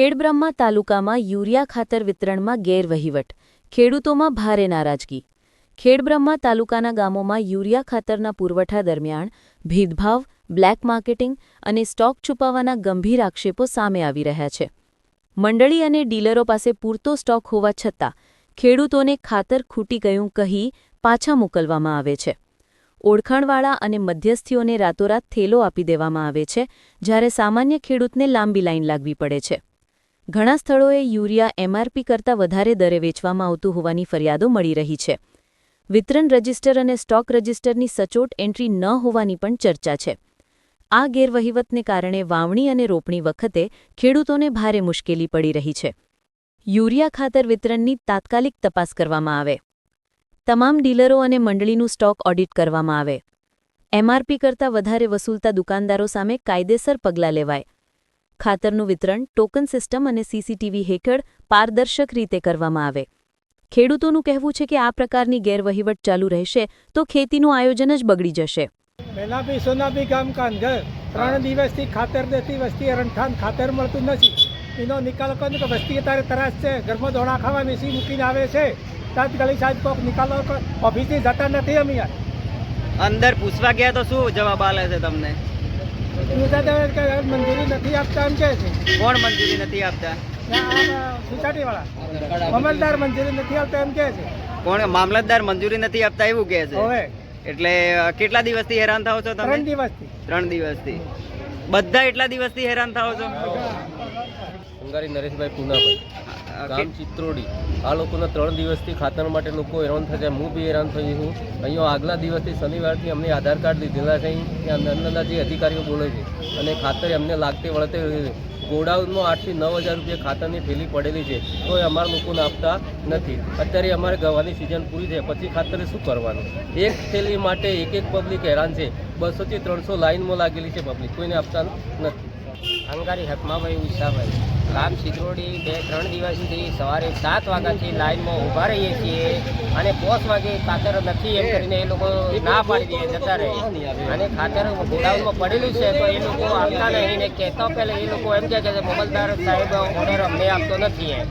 ખેડબ્રહ્મા તાલુકામાં યુરિયા ખાતર વિતરણમાં ગેરવહીવટ, ખેડૂતોમાં ભારે નારાજગી। ખેડબ્રહ્મા તાલુકાના ગામોમાં યુરિયા ખાતરના પુરવઠા દરમિયાન ભેદભાવ, બ્લેક માર્કેટિંગ અને સ્ટોક છુપાવવાના ગંભીર આક્ષેપો સામે આવી રહ્યા છે। મંડળી અને ડીલરો પાસે પૂરતો સ્ટોક હોવા છતાં ખેડૂતોને ખાતર ખૂટી ગયું કહી પાછા મોકલવામાં આવે છે। ઓળખાણવાળા અને મધ્યસ્થીઓને રાતોરાત થેલો આપી દેવામાં આવે છે, જ્યારે સામાન્ય ખેડૂતને લાંબી લાઈન લાગવી પડે છે। ઘણા સ્થળોએ યુરિયા એમઆરપી કરતાં વધારે દરે વેચવામાં આવતું હોવાની ફરિયાદો મળી રહી છે। વિતરણ રજિસ્ટર અને સ્ટોક રજિસ્ટરની સચોટ એન્ટ્રી ન હોવાની પણ ચર્ચા છે। આ ગેરવહીવટને કારણે વાવણી અને રોપણી વખતે ખેડૂતોને ભારે મુશ્કેલી પડી રહી છે। યુરિયા ખાતર વિતરણની તાત્કાલિક તપાસ કરવામાં આવે, તમામ ડીલરો અને મંડળીનું સ્ટોક ઓડિટ કરવામાં આવે, એમઆરપી કરતાં વધારે વસૂલતા દુકાનદારો સામે કાયદેસર પગલાં લેવાય, ખાતરનું વિતરણ ટોકન સિસ્ટમ અને સીસીટીવી હેઠળ પારદર્શક રીતે કરવામાં આવે। ખેડૂતોનું કહેવું છે કે આ પ્રકારની ગેરવહીવટ ચાલુ રહેશે તો ખેતીનું આયોજન જ બગડી જશે। મેલાપી સોનાપી ગામ કાન ઘર 3 દિવસથી ખાતર દેતી વસ્તી રંઠાન ખાતર મળતું નથી। એનો નિકાલ કરો તો વસ્તી અત્યારે તરાસ છે, ઘરમાં દોણા ખાવા મેસી મૂકીને આવે છે। તાત્કાલિક સાહેબ કોક નિકાલો ઓફિસથી જતા નથી। અમે અંદર પૂછવા ગયા તો શું જવાબ આલે છે તમને? મંજૂરી નથી આપતા એમ કહે છે। કોણ મંજૂરી નથી આપતા? સોસાયટી વાળા મામલતદાર મંજૂરી નથી આપતા એમ કહે છે। કોણ મામલતદાર મંજૂરી નથી આપતા એવું કહે છે? હવે એટલે કેટલા દિવસથી હેરાન થાઓ છો તમે? 3 દિવસથી। 3 દિવસથી બધા એટલા દિવસથી હેરાન થાઓ છો? અંગારી નરેશભાઈ પૂનાભાઈ, ગામ ચિત્રોડી। આ લોકોના 3 દિવસથી ખાતર માટે લોકો હેરાન થાય છે। હું બી હેરાન થઈ છું। અહીંયા આગલા દિવસથી શનિવારથી અમને આધાર કાર્ડ લીધેલા છે। ત્યાં નાના જે અધિકારીઓ બોલે છે અને ખાતર એમને લાગતે વળતે ગોડાઉનમાં 8 થી 9 હજાર રૂપિયા ખાતરની થેલી પડેલી છે, તો એ અમારા લોકોને આપતા નથી। અત્યારે અમારે ગવાની સિઝન પૂરી છે, પછી ખાતરે શું કરવાનું? એક થેલી માટે એક પબ્લિક હેરાન છે। 200 થી 300 લાઈનમાં લાગેલી છે પબ્લિક, કોઈને આપતા નથી। અંગારી હકમાભાઈ ઉષાભાઈ, ગામ સિત્રોડી 2-3 દિવસથી સવારે 7 વાગ્યાથી લાઈનમાં ઊભા રહીએ છીએ અને 5 વાગે ખાતર નથી એમ કરીને એ લોકો ના પાડી દે જતા રહે। અને ખાતર ગોડાઉનમાં પડેલું છે તો એ લોકો આપતા નહીં ને કહેતા પહેલાં એ લોકો એમ કહે છે કે મામલતદાર સાહેબ ઓર્ડર અમને આપતો નથી એમ।